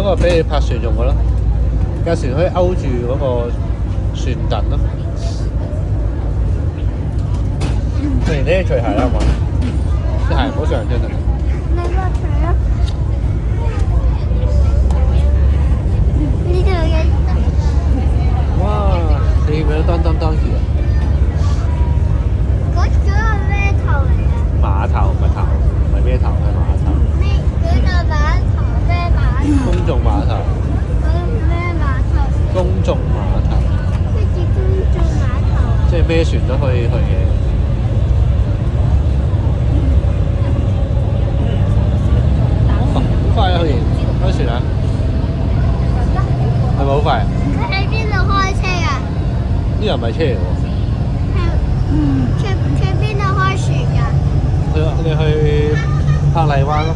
嗰個俾你泊船用嘅咯，架船可以勾住嗰個船躉咯。不如你除鞋啦，好嘛？啲鞋唔好上人張凳。你個除啊？呢度嘅。哇！你見唔見到當當橋啊？嗰個咩頭嚟啊？碼頭唔係頭，唔係咩頭，係碼頭。咩？嗰個碼頭咩碼頭？公眾碼頭。嗰個咩碼頭？公眾碼頭。咩叫公眾碼頭？即係咩船都可以去嘅。好快啊！好似開船啊！係咪好快啊？佢喺邊度開車啊？呢度唔係車嚟喎。去邊度開船㗎？你去珀麗灣咯。